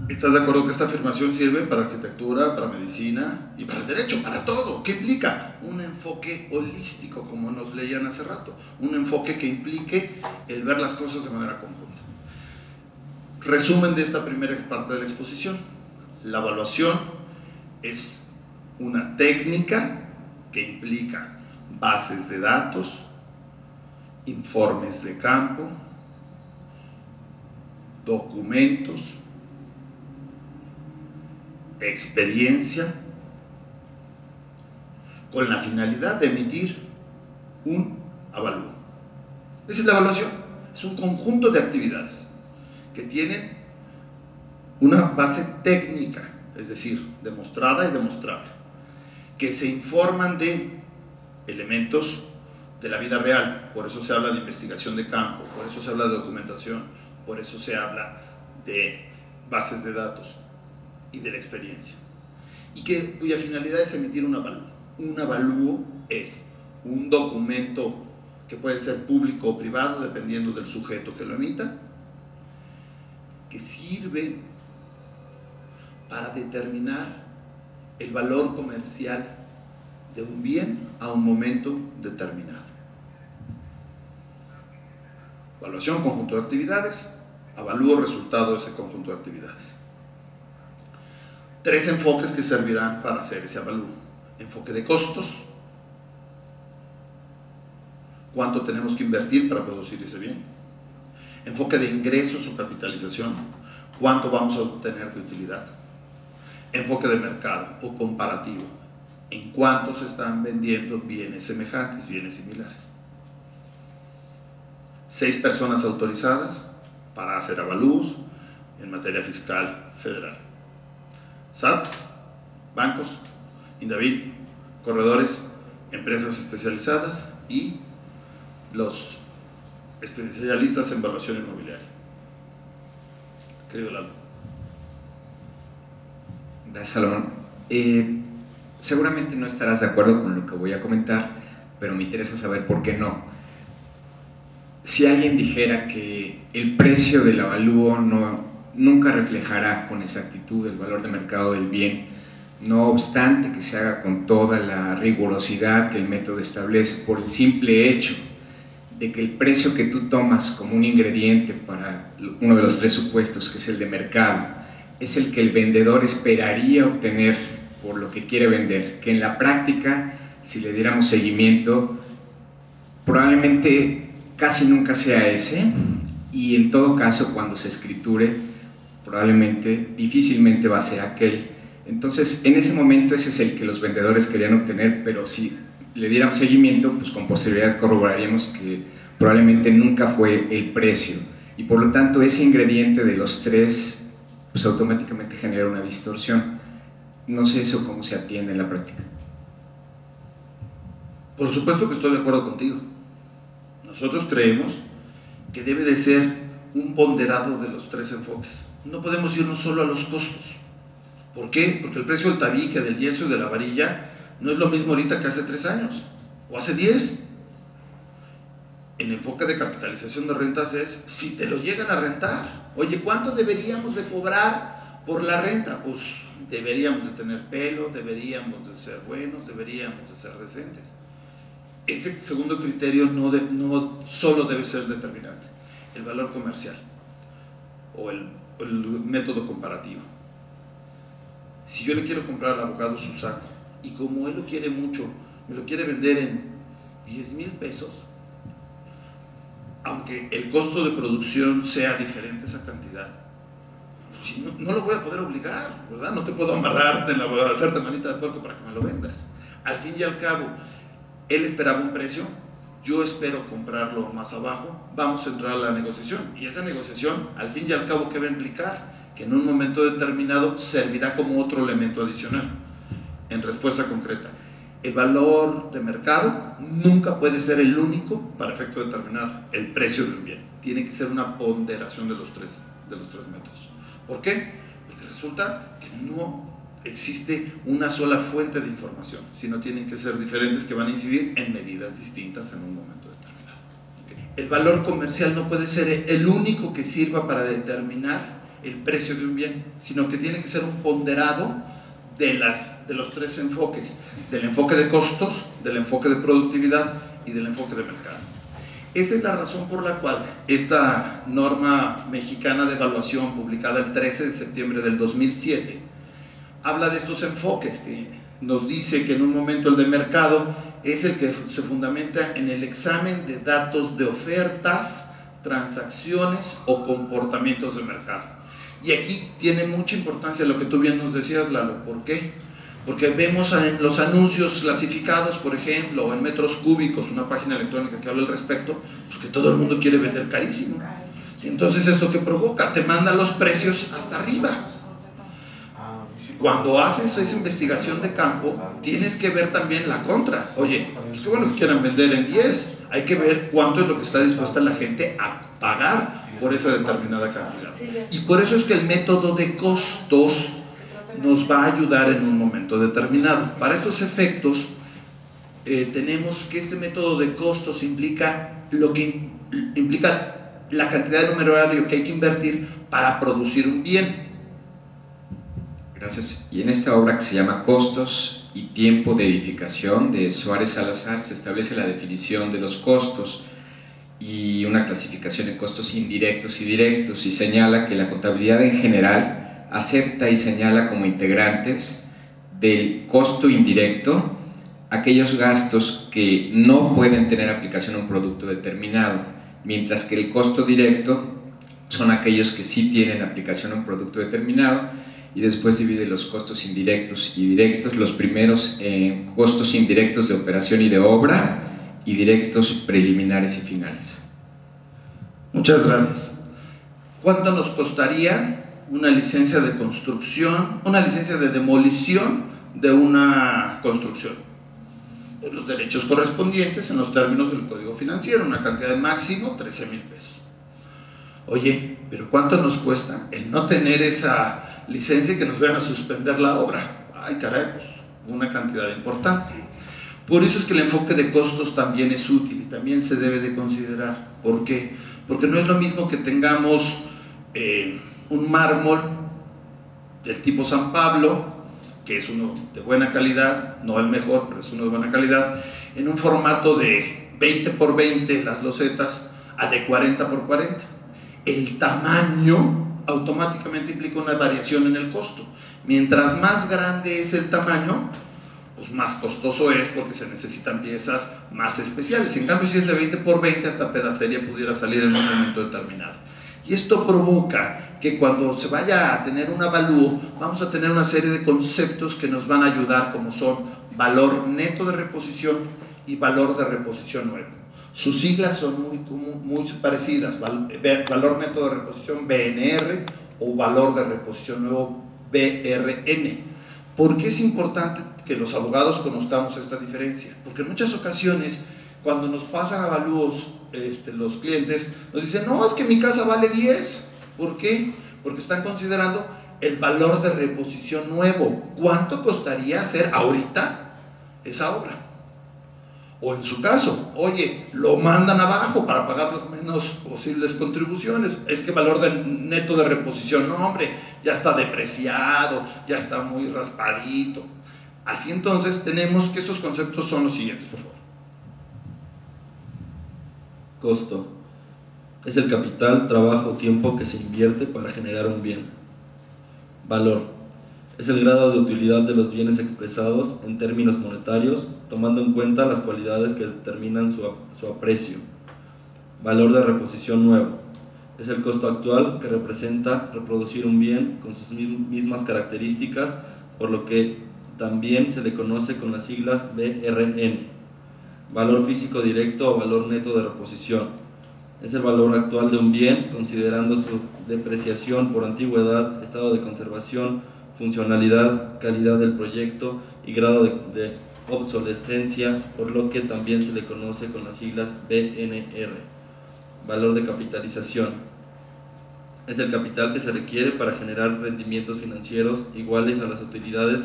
¿Estás de acuerdo que esta afirmación sirve para arquitectura, para medicina y para derecho, para todo? ¿Qué implica? Un enfoque holístico, como nos leían hace rato, un enfoque que implique el ver las cosas de manera conjunta. Resumen de esta primera parte de la exposición: la evaluación es una técnica que implica bases de datos, informes de campo, documentos, experiencia, con la finalidad de emitir un avalúo. Esa es la evaluación, es un conjunto de actividades que tienen una base técnica, es decir, demostrada y demostrable, que se informan de elementos de la vida real. Por eso se habla de investigación de campo, por eso se habla de documentación, por eso se habla de bases de datos y de la experiencia, y cuya finalidad es emitir un avalúo. Un avalúo es un documento que puede ser público o privado, dependiendo del sujeto que lo emita, que sirve para determinar el valor comercial de un bien a un momento determinado. Evaluación, conjunto de actividades; avalúo, resultado de ese conjunto de actividades. Tres enfoques que servirán para hacer ese avalúo: enfoque de costos, cuánto tenemos que invertir para producir ese bien; enfoque de ingresos o capitalización, cuánto vamos a obtener de utilidad; enfoque de mercado o comparativo, en cuánto se están vendiendo bienes semejantes, bienes similares. 6 personas autorizadas para hacer avalúos en materia fiscal federal: SAT, bancos, Indeavit, corredores, empresas especializadas y los especialistas en evaluación inmobiliaria. Querido Lalo. Gracias, Salomón. Seguramente no estarás de acuerdo con lo que voy a comentar, pero me interesa saber por qué no. Si alguien dijera que el precio del avalúo nunca reflejará con exactitud el valor de mercado del bien, no obstante que se haga con toda la rigurosidad que el método establece, por el simple hecho de que el precio que tú tomas como un ingrediente para uno de los 3 supuestos, que es el de mercado, es el que el vendedor esperaría obtener por lo que quiere vender, que en la práctica, si le diéramos seguimiento, probablemente casi nunca sea ese, y en todo caso, cuando se escriture, probablemente, difícilmente va a ser aquel. Entonces, en ese momento ese es el que los vendedores querían obtener, pero si le diéramos seguimiento, pues con posterioridad corroboraríamos que probablemente nunca fue el precio, y por lo tanto ese ingrediente de los 3 pues automáticamente genera una distorsión. No sé eso cómo se atiende en la práctica. Por supuesto que estoy de acuerdo contigo. Nosotros creemos que debe de ser un ponderado de los 3 enfoques. No podemos irnos solo a los costos. ¿Por qué? Porque el precio del tabique, del yeso y de la varilla no es lo mismo ahorita que hace 3 años o hace 10. El enfoque de capitalización de rentas es si te lo llegan a rentar. Oye, ¿cuánto deberíamos de cobrar por la renta? Pues deberíamos de tener pelo, deberíamos de ser buenos, deberíamos de ser decentes. Ese segundo criterio no solo debe ser determinante, el valor comercial o el método comparativo. Si yo le quiero comprar al abogado su saco y como él lo quiere mucho, me lo quiere vender en 10,000 pesos, aunque el costo de producción sea diferente esa cantidad, pues no lo voy a poder obligar, ¿verdad? No te puedo amarrar, hacerte manita de puerco para que me lo vendas. Al fin y al cabo, él esperaba un precio, yo espero comprarlo más abajo, vamos a entrar a la negociación, y esa negociación, al fin y al cabo, ¿qué va a implicar? Que en un momento determinado servirá como otro elemento adicional. En respuesta concreta, el valor de mercado nunca puede ser el único para efecto de determinar el precio de un bien. Tiene que ser una ponderación de los tres métodos. ¿Por qué? Porque resulta que no existe una sola fuente de información, sino tienen que ser diferentes que van a incidir en medidas distintas en un momento determinado. ¿Okay? El valor comercial no puede ser el único que sirva para determinar el precio de un bien, sino que tiene que ser un ponderado de los tres enfoques, del enfoque de costos, del enfoque de productividad y del enfoque de mercado. Esta es la razón por la cual esta norma mexicana de evaluación, publicada el 13 de septiembre del 2007, habla de estos enfoques, que nos dice que en un momento el de mercado es el que se fundamenta en el examen de datos de ofertas, transacciones o comportamientos de mercado. Y aquí tiene mucha importancia lo que tú bien nos decías, Lalo. ¿Por qué? Porque vemos en los anuncios clasificados, por ejemplo, o en metros cúbicos, una página electrónica que habla al respecto, pues que todo el mundo quiere vender carísimo. Y entonces esto que provoca, te manda los precios hasta arriba. Cuando haces esa investigación de campo, tienes que ver también la contra. Oye, pues qué bueno que quieran vender en 10, hay que ver cuánto es lo que está dispuesta la gente a pagar por esa determinada cantidad. Y por eso es que el método de costos nos va a ayudar en un momento determinado. Para estos efectos, tenemos que este método de costos implica lo que implica la cantidad de numerario que hay que invertir para producir un bien. Gracias. Y en esta obra que se llama Costos y Tiempo de Edificación de Suárez Salazar se establece la definición de los costos y una clasificación de costos indirectos y directos, y señala que la contabilidad en general acepta y señala como integrantes del costo indirecto aquellos gastos que no pueden tener aplicación a un producto determinado, mientras que el costo directo son aquellos que sí tienen aplicación a un producto determinado, y después divide los costos indirectos y directos, los primeros en costos indirectos de operación y de obra, y directos preliminares y finales. Muchas gracias. ¿Cuánto nos costaría una licencia de construcción, una licencia de demolición de una construcción? Los derechos correspondientes en los términos del Código Financiero, una cantidad de máximo 13,000 pesos. Oye, pero ¿cuánto nos cuesta el no tener esa licencia y que nos vayan a suspender la obra? Ay, caray, pues una cantidad importante. Por eso es que el enfoque de costos también es útil y también se debe de considerar. ¿Por qué? Porque no es lo mismo que tengamos un mármol del tipo San Pablo, que es uno de buena calidad, no el mejor, pero es uno de buena calidad, en un formato de 20 por 20 las losetas, a de 40 por 40. El tamaño automáticamente implica una variación en el costo. Mientras más grande es el tamaño, pues más costoso es, porque se necesitan piezas más especiales. En cambio, si es de 20 por 20, hasta pedacería pudiera salir en un momento determinado. Y esto provoca que cuando se vaya a tener un avalúo, vamos a tener una serie de conceptos que nos van a ayudar, como son valor neto de reposición y valor de reposición nuevo. Sus siglas son muy parecidas, valor neto de reposición BNR o valor de reposición nuevo BRN. ¿Por qué es importante que los abogados conozcamos esta diferencia? Porque en muchas ocasiones, cuando nos pasan avalúos los clientes, nos dicen, no, es que mi casa vale 10. ¿Por qué? Porque están considerando el valor de reposición nuevo. ¿Cuánto costaría hacer ahorita esa obra? O en su caso, oye, lo mandan abajo para pagar los menos posibles contribuciones. Es que valor neto de reposición, no hombre, ya está depreciado, ya está muy raspadito. Así entonces tenemos que estos conceptos son los siguientes, por favor. Costo. Es el capital, trabajo o tiempo que se invierte para generar un bien. Valor. Es el grado de utilidad de los bienes expresados en términos monetarios, tomando en cuenta las cualidades que determinan su aprecio. Valor de reposición nuevo. Es el costo actual que representa reproducir un bien con sus mismas características, por lo que también se le conoce con las siglas BRN. Valor físico directo o valor neto de reposición. Es el valor actual de un bien, considerando su depreciación por antigüedad, estado de conservación, funcionalidad, calidad del proyecto y grado de obsolescencia, por lo que también se le conoce con las siglas BNR. Valor de capitalización. Es el capital que se requiere para generar rendimientos financieros iguales a las utilidades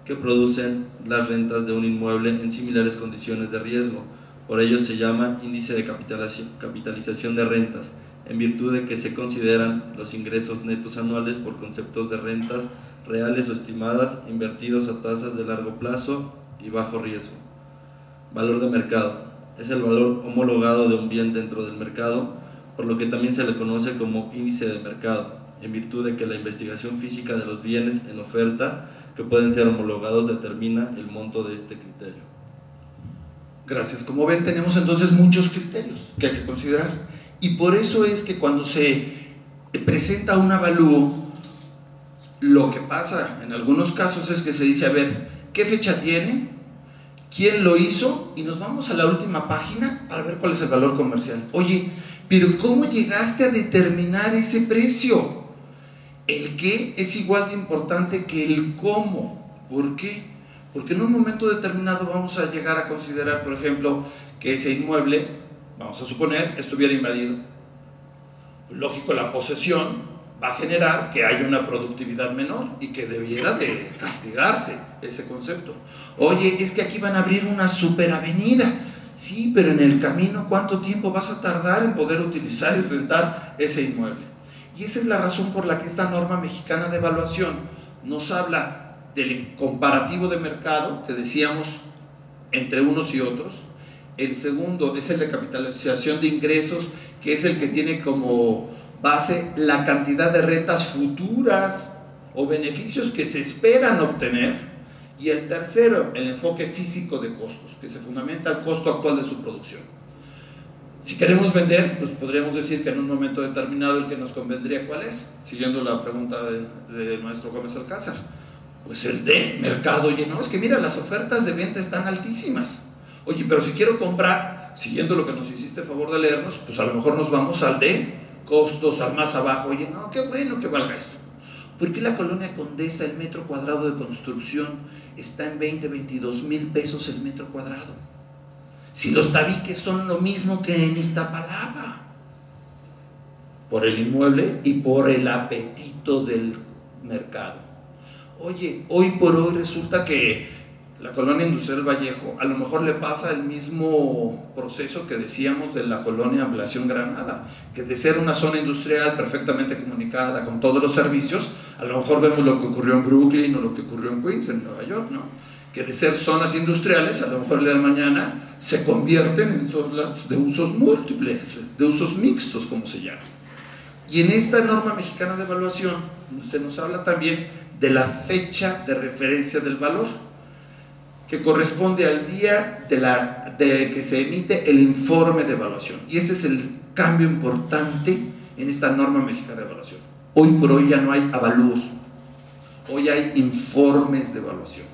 que producen las rentas de un inmueble en similares condiciones de riesgo. Por ello se llama índice de capitalización de rentas, en virtud de que se consideran los ingresos netos anuales por conceptos de rentas reales o estimadas invertidos a tasas de largo plazo y bajo riesgo. Valor de mercado. Es el valor homologado de un bien dentro del mercado, por lo que también se le conoce como índice de mercado, en virtud de que la investigación física de los bienes en oferta que pueden ser homologados determina el monto de este criterio. Gracias. Como ven, tenemos entonces muchos criterios que hay que considerar, y por eso es que cuando se presenta un avalúo, lo que pasa en algunos casos es que se dice, a ver, ¿qué fecha tiene? ¿Quién lo hizo? Y nos vamos a la última página para ver cuál es el valor comercial. Oye, pero ¿cómo llegaste a determinar ese precio? El qué es igual de importante que el cómo. ¿Por qué? Porque en un momento determinado vamos a llegar a considerar, por ejemplo, que ese inmueble, vamos a suponer, estuviera invadido. Lógico, la posesión va a generar que haya una productividad menor y que debiera de castigarse ese concepto. Oye, es que aquí van a abrir una superavenida. Sí, pero en el camino, ¿cuánto tiempo vas a tardar en poder utilizar y rentar ese inmueble? Y esa es la razón por la que esta norma mexicana de evaluación nos habla del comparativo de mercado, que decíamos, entre unos y otros. El segundo es el de capitalización de ingresos, que es el que tiene como base la cantidad de rentas futuras o beneficios que se esperan obtener. Y el tercero, el enfoque físico de costos, que se fundamenta al costo actual de su producción. Si queremos vender, pues podríamos decir que en un momento determinado el que nos convendría, ¿cuál es? Siguiendo la pregunta del maestro Gómez Alcázar, pues el de mercado. Oye, no, es que mira, las ofertas de venta están altísimas. Oye, pero si quiero comprar, siguiendo lo que nos hiciste favor de leernos, pues a lo mejor nos vamos al de costos, al más abajo. Oye, no, qué bueno que valga esto. ¿Por qué la colonia Condesa, el metro cuadrado de construcción, está en 22 mil pesos el metro cuadrado? Si los tabiques son lo mismo que en Iztapalapa. Por el inmueble y por el apetito del mercado. Oye, hoy por hoy resulta que la colonia industrial Vallejo a lo mejor le pasa el mismo proceso que decíamos de la colonia Ampliación Granada, que de ser una zona industrial perfectamente comunicada con todos los servicios, a lo mejor vemos lo que ocurrió en Brooklyn o lo que ocurrió en Queens, en Nueva York, ¿no? Que de ser zonas industriales, a lo mejor el día de mañana se convierten en zonas de usos múltiples, de usos mixtos, como se llama. Y en esta norma mexicana de evaluación se nos habla también de la fecha de referencia del valor, que corresponde al día de que se emite el informe de evaluación. Y este es el cambio importante en esta norma mexicana de evaluación. Hoy por hoy ya no hay avalúos, hoy hay informes de evaluación.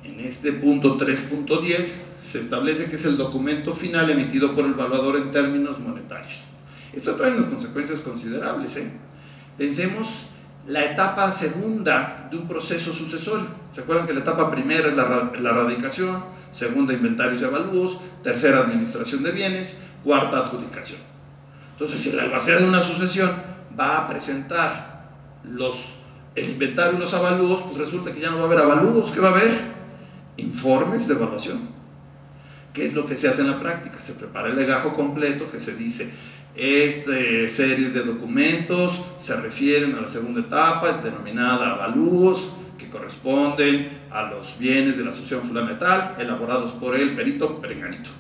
En este punto 3.10 se establece que es el documento final emitido por el evaluador en términos monetarios. Esto trae unas consecuencias considerables, ¿eh? Pensemos la etapa segunda de un proceso sucesorio. ¿Se acuerdan que la etapa primera es la radicación, segunda inventarios y avalúos, tercera administración de bienes, cuarta adjudicación? Entonces, si el albacea de una sucesión va a presentar el inventario y los avalúos, pues resulta que ya no va a haber avalúos. ¿Qué va a haber? Informes de evaluación. ¿Qué es lo que se hace en la práctica? Se prepara el legajo completo que se dice: esta serie de documentos se refieren a la segunda etapa, denominada avalúos, que corresponden a los bienes de la asociación fulana de tal, elaborados por el perito perenganito.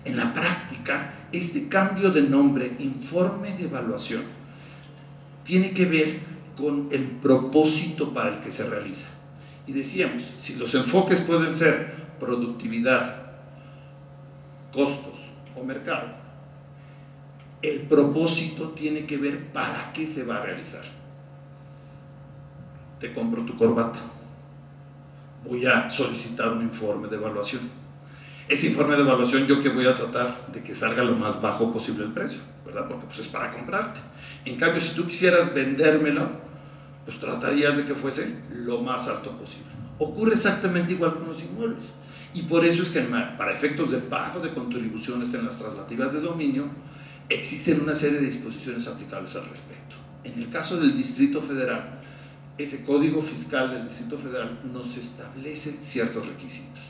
En la práctica, este cambio de nombre, informe de evaluación, tiene que ver con el propósito para el que se realiza. Y decíamos, si los enfoques pueden ser productividad, costos o mercado, el propósito tiene que ver para qué se va a realizar. Te compro tu corbata, voy a solicitar un informe de evaluación. Ese informe de evaluación, yo que voy a tratar de que salga lo más bajo posible el precio, ¿verdad? Porque pues es para comprarte. En cambio, si tú quisieras vendérmelo, pues tratarías de que fuese lo más alto posible. Ocurre exactamente igual con los inmuebles. Y por eso es que para efectos de pago de contribuciones en las traslativas de dominio, existen una serie de disposiciones aplicables al respecto. En el caso del Distrito Federal, ese Código Fiscal del Distrito Federal nos establece ciertos requisitos.